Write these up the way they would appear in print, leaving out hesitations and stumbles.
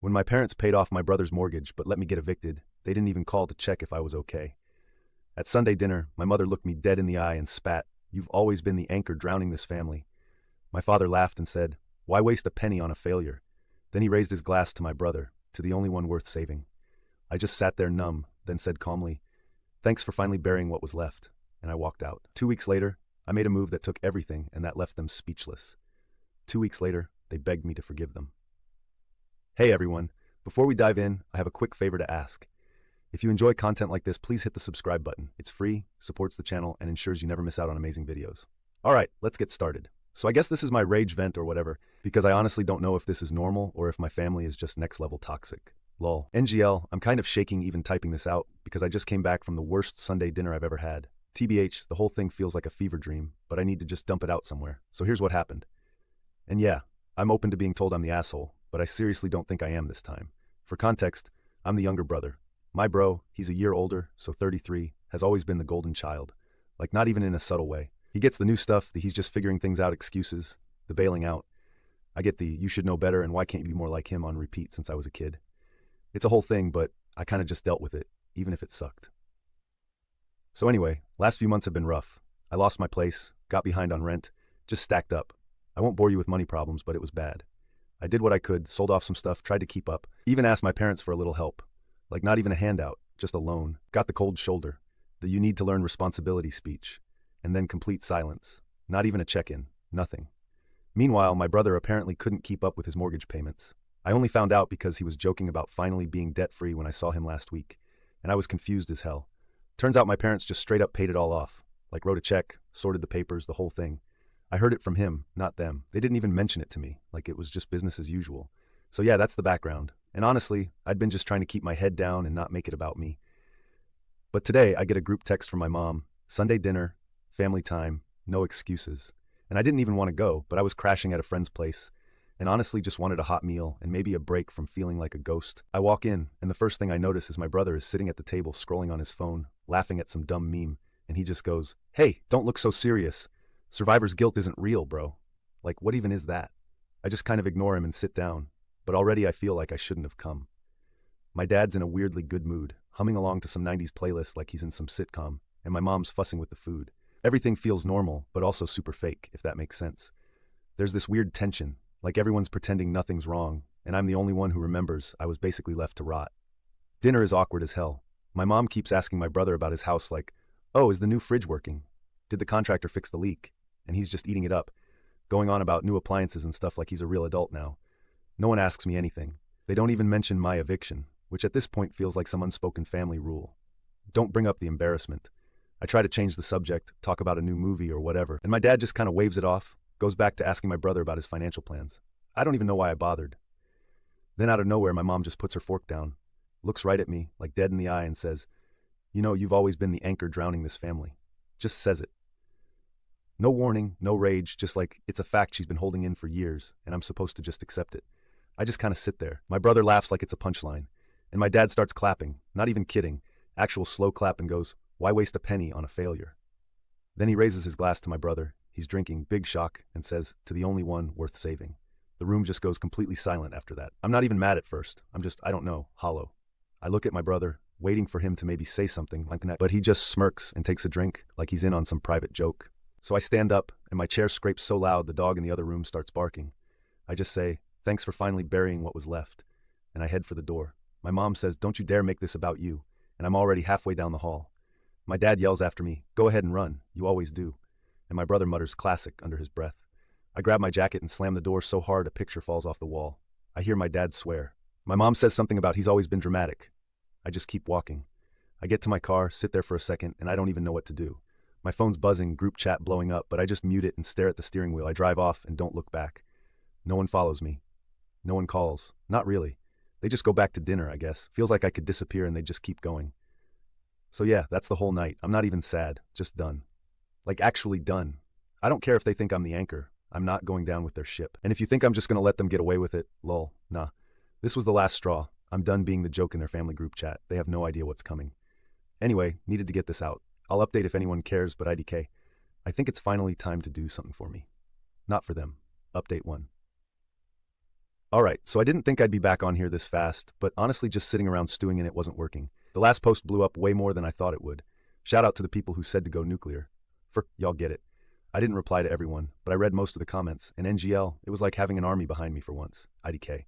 When my parents paid off my brother's mortgage but let me get evicted, they didn't even call to check if I was okay. At Sunday dinner, my mother looked me dead in the eye and spat, "You've always been the anchor drowning this family." My father laughed and said, "Why waste a penny on a failure?" Then he raised his glass to my brother, to the only one worth saving. I just sat there numb, then said calmly, "Thanks for finally burying what was left," and I walked out. 2 weeks later, I made a move that took everything and that left them speechless. 2 weeks later, they begged me to forgive them. Hey everyone, before we dive in, I have a quick favor to ask. If you enjoy content like this, please hit the subscribe button. It's free, supports the channel, and ensures you never miss out on amazing videos. Alright, let's get started. So I guess this is my rage vent or whatever, because I honestly don't know if this is normal or if my family is just next level toxic. Lol. NGL, I'm kind of shaking even typing this out because I just came back from the worst Sunday dinner I've ever had. TBH, the whole thing feels like a fever dream, but I need to just dump it out somewhere. So here's what happened. And yeah, I'm open to being told I'm the asshole, but I seriously don't think I am this time. For context, I'm the younger brother. My bro, he's a year older, so 33, has always been the golden child. Like not even in a subtle way. He gets the new stuff, the he's just figuring things out excuses, the bailing out. I get the you should know better and why can't you be more like him on repeat since I was a kid. It's a whole thing, but I kind of just dealt with it, even if it sucked. So anyway, last few months have been rough. I lost my place, got behind on rent, just stacked up. I won't bore you with money problems, but it was bad. I did what I could, sold off some stuff, tried to keep up, even asked my parents for a little help. Like not even a handout, just a loan. Got the cold shoulder, the you need to learn responsibility speech, and then complete silence. Not even a check-in, nothing. Meanwhile, my brother apparently couldn't keep up with his mortgage payments. I only found out because he was joking about finally being debt-free when I saw him last week, and I was confused as hell. Turns out my parents just straight up paid it all off, like wrote a check, sorted the papers, the whole thing. I heard it from him, not them. They didn't even mention it to me, like it was just business as usual. So yeah, that's the background. And honestly, I'd been just trying to keep my head down and not make it about me. But today, I get a group text from my mom, Sunday dinner, family time, no excuses. And I didn't even want to go, but I was crashing at a friend's place, and honestly just wanted a hot meal and maybe a break from feeling like a ghost. I walk in, and the first thing I notice is my brother is sitting at the table scrolling on his phone, laughing at some dumb meme, and he just goes, "Hey, don't look so serious. Survivor's guilt isn't real, bro." Like, what even is that? I just kind of ignore him and sit down, but already I feel like I shouldn't have come. My dad's in a weirdly good mood, humming along to some 90s playlist like he's in some sitcom, and my mom's fussing with the food. Everything feels normal, but also super fake, if that makes sense. There's this weird tension, like everyone's pretending nothing's wrong, and I'm the only one who remembers I was basically left to rot. Dinner is awkward as hell. My mom keeps asking my brother about his house like, "Oh, is the new fridge working? Did the contractor fix the leak?" And he's just eating it up, going on about new appliances and stuff like he's a real adult now. No one asks me anything. They don't even mention my eviction, which at this point feels like some unspoken family rule. Don't bring up the embarrassment. I try to change the subject, talk about a new movie or whatever, and my dad just kind of waves it off, goes back to asking my brother about his financial plans. I don't even know why I bothered. Then out of nowhere, my mom just puts her fork down, looks right at me, like dead in the eye, and says, "You know, you've always been the anchor drowning this family." Just says it. No warning, no rage, just like it's a fact she's been holding in for years, and I'm supposed to just accept it. I just kind of sit there. My brother laughs like it's a punchline, and my dad starts clapping, not even kidding, actual slow clap, and goes, "Why waste a penny on a failure?" Then he raises his glass to my brother. He's drinking, big shock, and says, "To the only one worth saving." The room just goes completely silent after that. I'm not even mad at first. I'm just, I don't know, hollow. I look at my brother, waiting for him to maybe say something like that, but he just smirks and takes a drink like he's in on some private joke. So I stand up, and my chair scrapes so loud the dog in the other room starts barking. I just say, "Thanks for finally burying what was left," and I head for the door. My mom says, "Don't you dare make this about you," and I'm already halfway down the hall. My dad yells after me, "Go ahead and run, you always do," and my brother mutters classic under his breath. I grab my jacket and slam the door so hard a picture falls off the wall. I hear my dad swear. My mom says something about he's always been dramatic. I just keep walking. I get to my car, sit there for a second, and I don't even know what to do. My phone's buzzing, group chat blowing up, but I just mute it and stare at the steering wheel. I drive off and don't look back. No one follows me. No one calls. Not really. They just go back to dinner, I guess. Feels like I could disappear and they just keep going. So yeah, that's the whole night. I'm not even sad, just done. Like actually done. I don't care if they think I'm the anchor. I'm not going down with their ship. And if you think I'm just gonna let them get away with it, lol, nah. This was the last straw. I'm done being the joke in their family group chat. They have no idea what's coming. Anyway, needed to get this out. I'll update if anyone cares, but IDK. I think it's finally time to do something for me. Not for them. Update 1. Alright, so I didn't think I'd be back on here this fast, but honestly just sitting around stewing in it wasn't working. The last post blew up way more than I thought it would. Shout out to the people who said to go nuclear. Y'all get it. I didn't reply to everyone, but I read most of the comments, and NGL, it was like having an army behind me for once. IDK.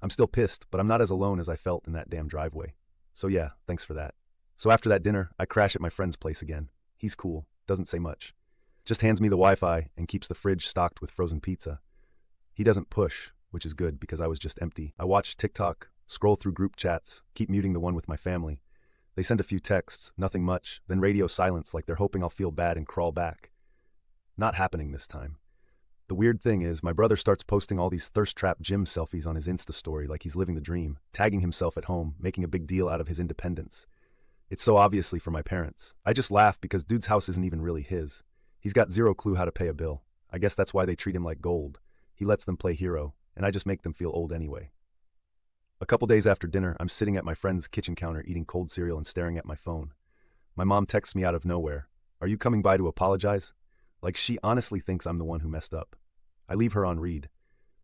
I'm still pissed, but I'm not as alone as I felt in that damn driveway. So yeah, thanks for that. So after that dinner, I crash at my friend's place again. He's cool, doesn't say much. Just hands me the Wi-Fi and keeps the fridge stocked with frozen pizza. He doesn't push, which is good because I was just empty. I watch TikTok, scroll through group chats, keep muting the one with my family. They send a few texts, nothing much, then radio silence like they're hoping I'll feel bad and crawl back. Not happening this time. The weird thing is, my brother starts posting all these thirst-trap gym selfies on his Insta story like he's living the dream, tagging himself at home, making a big deal out of his independence. It's so obviously for my parents. I just laugh because dude's house isn't even really his. He's got zero clue how to pay a bill. I guess that's why they treat him like gold. He lets them play hero, and I just make them feel old anyway. A couple days after dinner, I'm sitting at my friend's kitchen counter eating cold cereal and staring at my phone. My mom texts me out of nowhere. Are you coming by to apologize? Like she honestly thinks I'm the one who messed up. I leave her on read.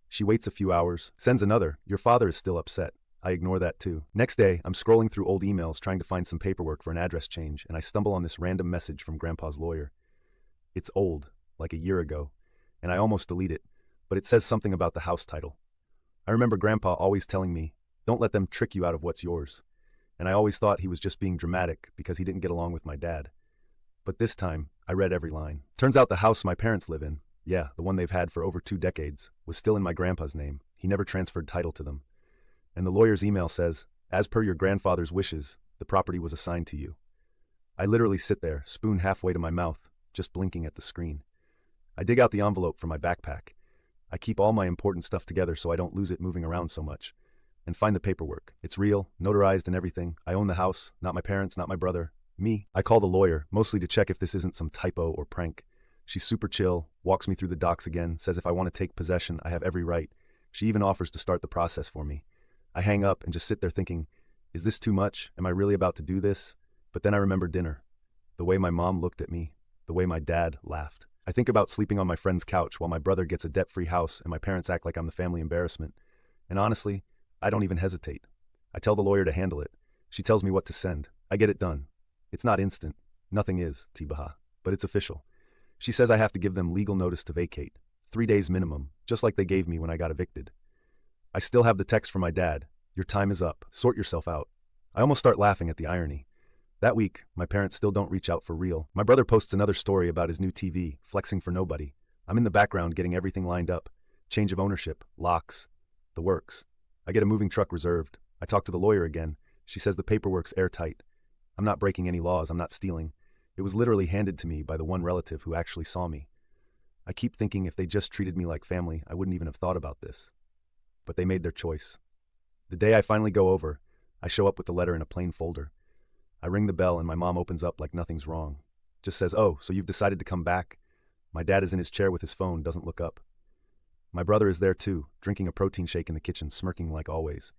She waits a few hours, sends another, your father is still upset. I ignore that too. Next day, I'm scrolling through old emails trying to find some paperwork for an address change, and I stumble on this random message from Grandpa's lawyer. It's old, like a year ago, and I almost delete it, but it says something about the house title. I remember Grandpa always telling me, don't let them trick you out of what's yours. And I always thought he was just being dramatic because he didn't get along with my dad. But this time, I read every line. Turns out the house my parents live in, yeah, the one they've had for over 2 decades, was still in my grandpa's name. He never transferred title to them. And the lawyer's email says, as per your grandfather's wishes, the property was assigned to you. I literally sit there, spoon halfway to my mouth, just blinking at the screen. I dig out the envelope from my backpack. I keep all my important stuff together so I don't lose it moving around so much. And find the paperwork. It's real, notarized and everything. I own the house, not my parents, not my brother. Me. I call the lawyer, mostly to check if this isn't some typo or prank. She's super chill, walks me through the docs again, says if I want to take possession, I have every right. She even offers to start the process for me. I hang up and just sit there thinking, is this too much? Am I really about to do this? But then I remember dinner. The way my mom looked at me, the way my dad laughed. I think about sleeping on my friend's couch while my brother gets a debt-free house and my parents act like I'm the family embarrassment. And honestly, I don't even hesitate. I tell the lawyer to handle it. She tells me what to send. I get it done. It's not instant. Nothing is, Tibaha. But it's official. She says I have to give them legal notice to vacate. 3 days minimum, just like they gave me when I got evicted. I still have the text from my dad. Your time is up. Sort yourself out. I almost start laughing at the irony. That week, my parents still don't reach out for real. My brother posts another story about his new TV, flexing for nobody. I'm in the background getting everything lined up. Change of ownership, locks, the works. I get a moving truck reserved. I talk to the lawyer again. She says the paperwork's airtight. I'm not breaking any laws. I'm not stealing. It was literally handed to me by the one relative who actually saw me. I keep thinking if they just treated me like family, I wouldn't even have thought about this. But they made their choice. The day I finally go over, I show up with the letter in a plain folder. I ring the bell and my mom opens up like nothing's wrong. Just says, oh, so you've decided to come back? My dad is in his chair with his phone, doesn't look up. My brother is there too, drinking a protein shake in the kitchen, smirking like always.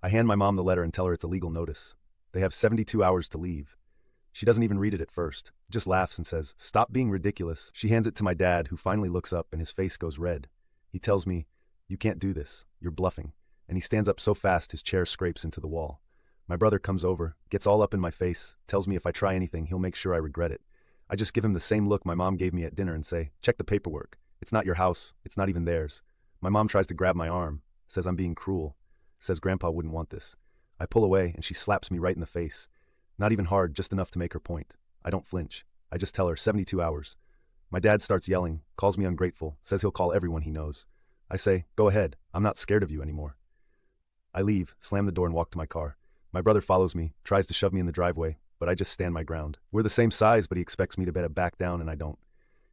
I hand my mom the letter and tell her it's a legal notice. They have 72 hours to leave. She doesn't even read it at first, just laughs and says, stop being ridiculous. She hands it to my dad, who finally looks up and his face goes red. He tells me, you can't do this, you're bluffing. And he stands up so fast his chair scrapes into the wall. My brother comes over, gets all up in my face, tells me if I try anything, he'll make sure I regret it. I just give him the same look my mom gave me at dinner and say, check the paperwork. It's not your house, it's not even theirs. My mom tries to grab my arm, says I'm being cruel, says Grandpa wouldn't want this. I pull away and she slaps me right in the face. Not even hard, just enough to make her point. I don't flinch. I just tell her 72 hours. My dad starts yelling, calls me ungrateful, says he'll call everyone he knows. I say, go ahead, I'm not scared of you anymore. I leave, slam the door and walk to my car. My brother follows me, tries to shove me in the driveway, but I just stand my ground. We're the same size, but he expects me to back down and I don't.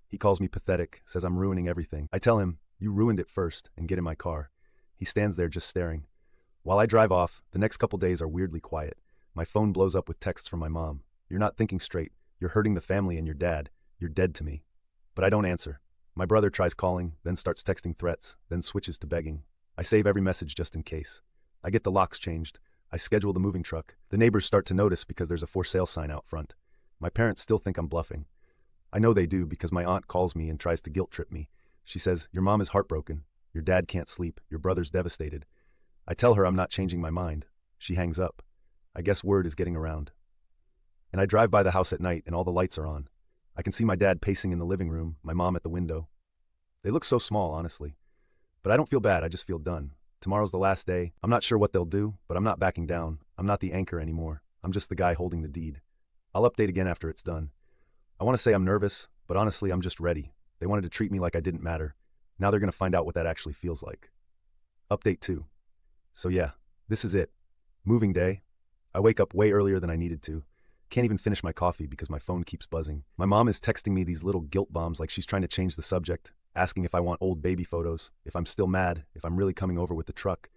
He calls me pathetic, says I'm ruining everything. I tell him, you ruined it first, and get in my car. He stands there just staring. While I drive off, the next couple days are weirdly quiet. My phone blows up with texts from my mom. You're not thinking straight. You're hurting the family and your dad. You're dead to me. But I don't answer. My brother tries calling, then starts texting threats, then switches to begging. I save every message just in case. I get the locks changed. I schedule the moving truck. The neighbors start to notice because there's a for sale sign out front. My parents still think I'm bluffing. I know they do because my aunt calls me and tries to guilt trip me. She says, your mom is heartbroken. Your dad can't sleep, your brother's devastated. I tell her I'm not changing my mind. She hangs up. I guess word is getting around. And I drive by the house at night and all the lights are on. I can see my dad pacing in the living room, my mom at the window. They look so small, honestly. But I don't feel bad, I just feel done. Tomorrow's the last day. I'm not sure what they'll do, but I'm not backing down. I'm not the anchor anymore. I'm just the guy holding the deed. I'll update again after it's done. I want to say I'm nervous, but honestly, I'm just ready. They wanted to treat me like I didn't matter. Now they're going to find out what that actually feels like. Update 2. So yeah, this is it. Moving day. I wake up way earlier than I needed to. Can't even finish my coffee because my phone keeps buzzing. My mom is texting me these little guilt bombs like she's trying to change the subject, asking if I want old baby photos, if I'm still mad, if I'm really coming over with the truck.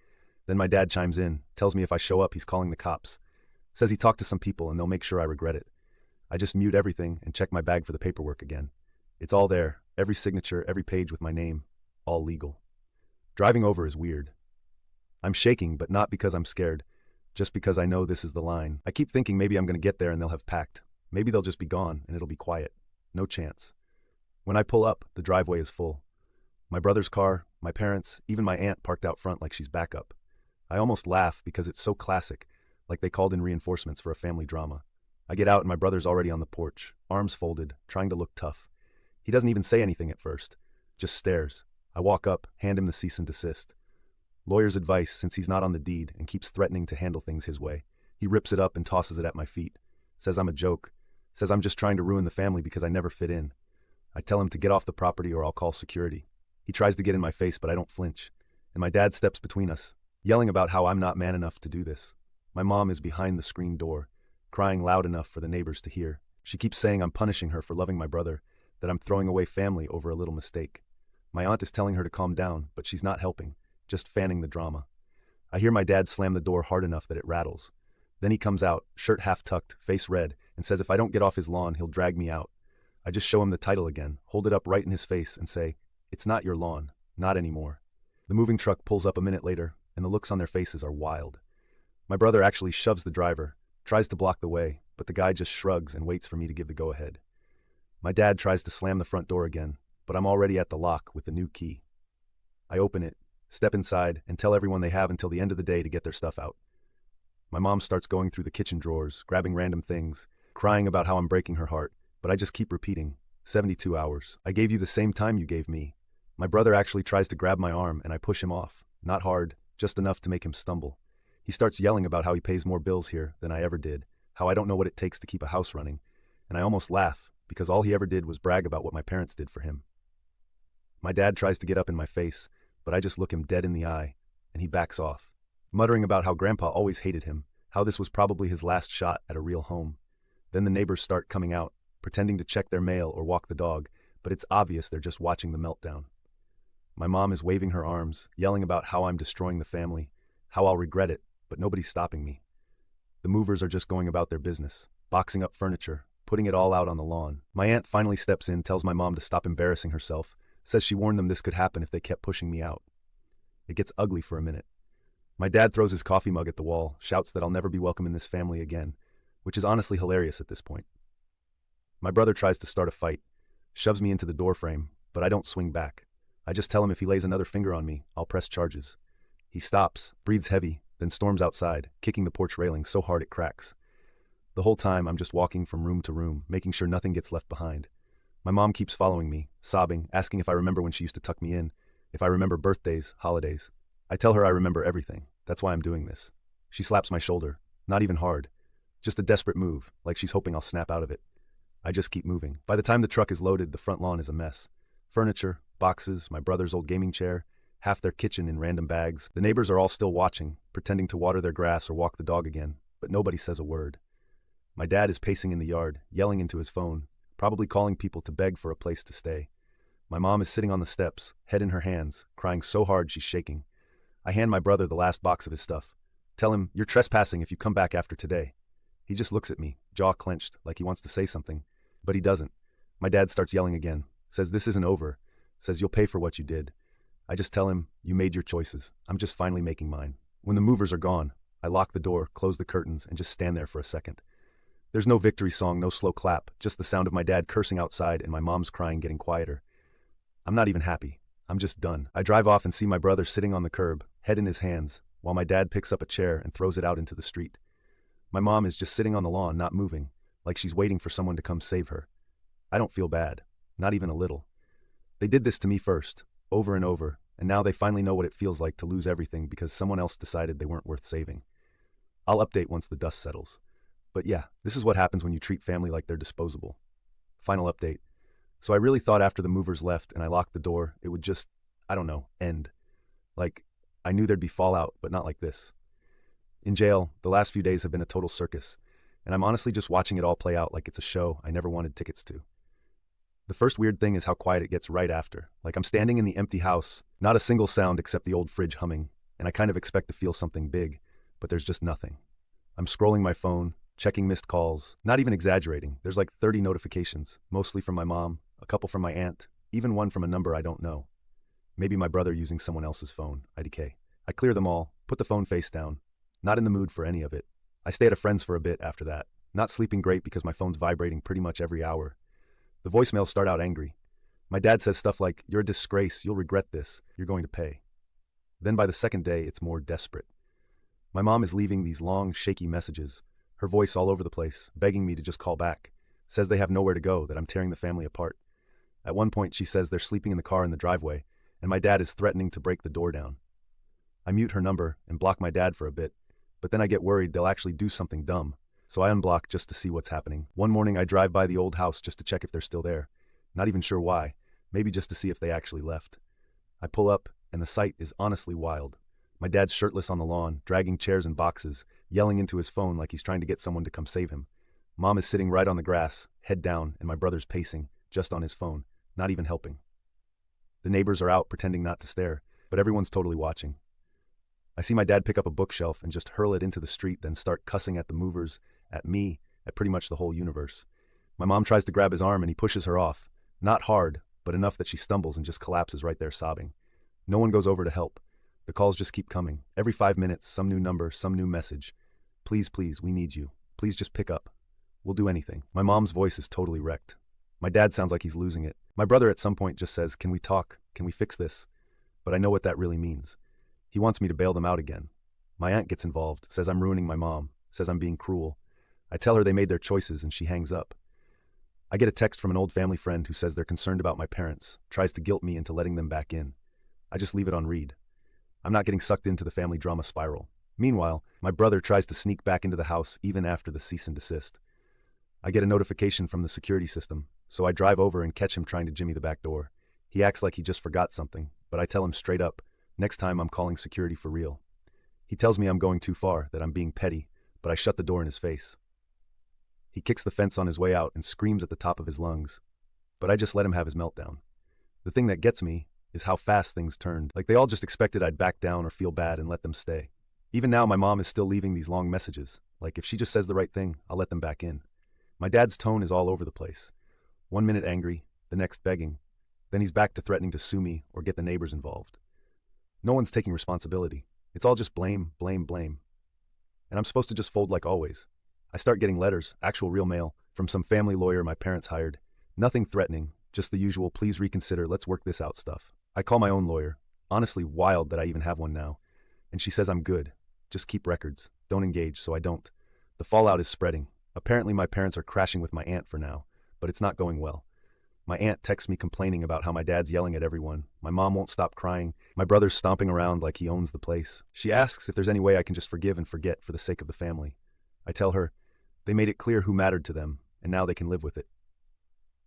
Then my dad chimes in, tells me if I show up, he's calling the cops. Says he talked to some people and they'll make sure I regret it. I just mute everything and check my bag for the paperwork again. It's all there, every signature, every page with my name, all legal. Driving over is weird. I'm shaking, but not because I'm scared, just because I know this is the line. I keep thinking maybe I'm going to get there and they'll have packed. Maybe they'll just be gone and it'll be quiet. No chance. When I pull up, the driveway is full. My brother's car, my parents, even my aunt parked out front like she's backup. I almost laugh because it's so classic, like they called in reinforcements for a family drama. I get out and my brother's already on the porch, arms folded, trying to look tough. He doesn't even say anything at first, just stares. I walk up, hand him the cease and desist. Lawyer's advice since he's not on the deed and keeps threatening to handle things his way. He rips it up and tosses it at my feet. Says I'm a joke. Says I'm just trying to ruin the family because I never fit in. I tell him to get off the property or I'll call security. He tries to get in my face, but I don't flinch. And my dad steps between us, yelling about how I'm not man enough to do this. My mom is behind the screen door, crying loud enough for the neighbors to hear. She keeps saying I'm punishing her for loving my brother, that I'm throwing away family over a little mistake. My aunt is telling her to calm down, but she's not helping, just fanning the drama. I hear my dad slam the door hard enough that it rattles. Then he comes out, shirt half tucked, face red, and says if I don't get off his lawn, he'll drag me out. I just show him the title again, hold it up right in his face, and say, "It's not your lawn, not anymore." The moving truck pulls up a minute later, and the looks on their faces are wild. My brother actually shoves the driver, tries to block the way, but the guy just shrugs and waits for me to give the go-ahead. My dad tries to slam the front door again, but I'm already at the lock with the new key. I open it, step inside, and tell everyone they have until the end of the day to get their stuff out. My mom starts going through the kitchen drawers, grabbing random things, crying about how I'm breaking her heart, but I just keep repeating, 72 hours. I gave you the same time you gave me. My brother actually tries to grab my arm and I push him off, not hard, just enough to make him stumble. He starts yelling about how he pays more bills here than I ever did, how I don't know what it takes to keep a house running, and I almost laugh because all he ever did was brag about what my parents did for him. My dad tries to get up in my face, but I just look him dead in the eye, and he backs off, muttering about how Grandpa always hated him, how this was probably his last shot at a real home. Then the neighbors start coming out, pretending to check their mail or walk the dog, but it's obvious they're just watching the meltdown. My mom is waving her arms, yelling about how I'm destroying the family, how I'll regret it, but nobody's stopping me. The movers are just going about their business, boxing up furniture, putting it all out on the lawn. My aunt finally steps in, tells my mom to stop embarrassing herself, says she warned them this could happen if they kept pushing me out. It gets ugly for a minute. My dad throws his coffee mug at the wall, shouts that I'll never be welcome in this family again, which is honestly hilarious at this point. My brother tries to start a fight, shoves me into the doorframe, but I don't swing back. I just tell him if he lays another finger on me, I'll press charges. He stops, breathes heavy, then storms outside, kicking the porch railing so hard it cracks. The whole time I'm just walking from room to room, making sure nothing gets left behind. My mom keeps following me, sobbing, asking if I remember when she used to tuck me in, if I remember birthdays, holidays. I tell her I remember everything. That's why I'm doing this. She slaps my shoulder, not even hard. Just a desperate move, like she's hoping I'll snap out of it. I just keep moving. By the time the truck is loaded, the front lawn is a mess. Furniture, boxes, my brother's old gaming chair, half their kitchen in random bags. The neighbors are all still watching, pretending to water their grass or walk the dog again, but nobody says a word. My dad is pacing in the yard, yelling into his phone, probably calling people to beg for a place to stay. My mom is sitting on the steps, head in her hands, crying so hard she's shaking. I hand my brother the last box of his stuff. Tell him, "You're trespassing if you come back after today." He just looks at me, jaw clenched, like he wants to say something, but he doesn't. My dad starts yelling again, says this isn't over, says you'll pay for what you did. I just tell him, you made your choices. I'm just finally making mine. When the movers are gone, I lock the door, close the curtains, and just stand there for a second. There's no victory song, no slow clap, just the sound of my dad cursing outside and my mom's crying getting quieter. I'm not even happy. I'm just done. I drive off and see my brother sitting on the curb, head in his hands, while my dad picks up a chair and throws it out into the street. My mom is just sitting on the lawn, not moving, like she's waiting for someone to come save her. I don't feel bad. Not even a little. They did this to me first, over and over, and now they finally know what it feels like to lose everything because someone else decided they weren't worth saving. I'll update once the dust settles. But yeah, this is what happens when you treat family like they're disposable. Final update. So I really thought after the movers left and I locked the door, it would just, I don't know, end. Like, I knew there'd be fallout, but not like this. In jail, the last few days have been a total circus, and I'm honestly just watching it all play out like it's a show I never wanted tickets to. The first weird thing is how quiet it gets right after. Like I'm standing in the empty house, not a single sound except the old fridge humming, and I kind of expect to feel something big, but there's just nothing. I'm scrolling my phone, checking missed calls, not even exaggerating. There's like 30 notifications, mostly from my mom, a couple from my aunt, even one from a number I don't know. Maybe my brother using someone else's phone. I decay. I clear them all, put the phone face down. Not in the mood for any of it. I stay at a friend's for a bit after that, not sleeping great because my phone's vibrating pretty much every hour. The voicemails start out angry. My dad says stuff like, "You're a disgrace, you'll regret this, you're going to pay." Then by the second day, it's more desperate. My mom is leaving these long, shaky messages, her voice all over the place, begging me to just call back. Says they have nowhere to go, that I'm tearing the family apart. At one point, she says they're sleeping in the car in the driveway, and my dad is threatening to break the door down. I mute her number and block my dad for a bit, but then I get worried they'll actually do something dumb, so I unblock just to see what's happening. One morning I drive by the old house just to check if they're still there. Not even sure why, maybe just to see if they actually left. I pull up, and the sight is honestly wild. My dad's shirtless on the lawn, dragging chairs and boxes, yelling into his phone like he's trying to get someone to come save him. Mom is sitting right on the grass, head down, and my brother's pacing, just on his phone, not even helping. The neighbors are out pretending not to stare, but everyone's totally watching. I see my dad pick up a bookshelf and just hurl it into the street, then start cussing at the movers, at me, at pretty much the whole universe. My mom tries to grab his arm and he pushes her off. Not hard, but enough that she stumbles and just collapses right there sobbing. No one goes over to help. The calls just keep coming. Every 5 minutes, some new number, some new message. "Please, please, we need you. Please just pick up. We'll do anything." My mom's voice is totally wrecked. My dad sounds like he's losing it. My brother at some point just says, "Can we talk? Can we fix this?" But I know what that really means. He wants me to bail them out again. My aunt gets involved, says I'm ruining my mom, says I'm being cruel. I tell her they made their choices and she hangs up. I get a text from an old family friend who says they're concerned about my parents, tries to guilt me into letting them back in. I just leave it on read. I'm not getting sucked into the family drama spiral. Meanwhile, my brother tries to sneak back into the house even after the cease and desist. I get a notification from the security system, so I drive over and catch him trying to jimmy the back door. He acts like he just forgot something, but I tell him straight up, next time I'm calling security for real. He tells me I'm going too far, that I'm being petty, but I shut the door in his face. He kicks the fence on his way out and screams at the top of his lungs, but I just let him have his meltdown. The thing that gets me is how fast things turned. Like they all just expected I'd back down or feel bad and let them stay. Even now my mom is still leaving these long messages, like if she just says the right thing, I'll let them back in. My dad's tone is all over the place. 1 minute angry, the next begging, then he's back to threatening to sue me or get the neighbors involved. No one's taking responsibility. It's all just blame, blame, blame. And I'm supposed to just fold like always. I start getting letters, actual real mail, from some family lawyer my parents hired. Nothing threatening, just the usual please reconsider, let's work this out stuff. I call my own lawyer. Honestly wild that I even have one now. And she says I'm good. Just keep records. Don't engage, so I don't. The fallout is spreading. Apparently my parents are crashing with my aunt for now, but it's not going well. My aunt texts me complaining about how my dad's yelling at everyone. My mom won't stop crying. My brother's stomping around like he owns the place. She asks if there's any way I can just forgive and forget for the sake of the family. I tell her, they made it clear who mattered to them, and now they can live with it.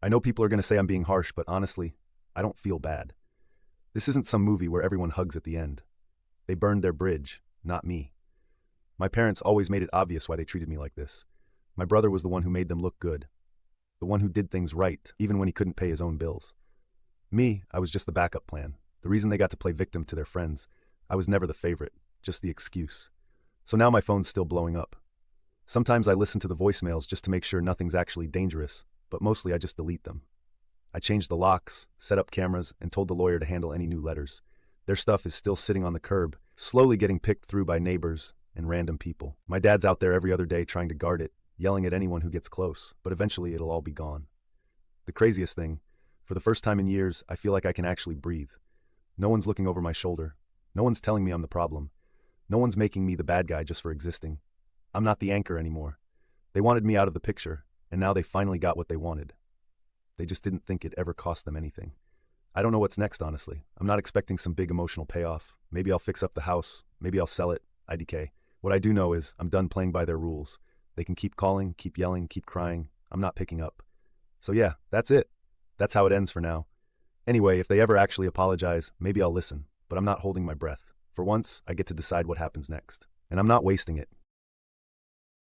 I know people are going to say I'm being harsh, but honestly, I don't feel bad. This isn't some movie where everyone hugs at the end. They burned their bridge, not me. My parents always made it obvious why they treated me like this. My brother was the one who made them look good. The one who did things right, even when he couldn't pay his own bills. Me, I was just the backup plan. The reason they got to play victim to their friends. I was never the favorite, just the excuse. So now my phone's still blowing up. Sometimes I listen to the voicemails just to make sure nothing's actually dangerous, but mostly I just delete them. I changed the locks, set up cameras, and told the lawyer to handle any new letters. Their stuff is still sitting on the curb, slowly getting picked through by neighbors and random people. My dad's out there every other day trying to guard it, yelling at anyone who gets close, but eventually it'll all be gone. The craziest thing, for the first time in years, I feel like I can actually breathe. No one's looking over my shoulder. No one's telling me I'm the problem. No one's making me the bad guy just for existing. I'm not the anchor anymore. They wanted me out of the picture, and now they finally got what they wanted. They just didn't think it ever cost them anything. I don't know what's next, honestly. I'm not expecting some big emotional payoff. Maybe I'll fix up the house. Maybe I'll sell it. IDK. What I do know is I'm done playing by their rules. They can keep calling, keep yelling, keep crying. I'm not picking up. So yeah, that's it. That's how it ends for now. Anyway, if they ever actually apologize, maybe I'll listen. But I'm not holding my breath. For once, I get to decide what happens next. And I'm not wasting it.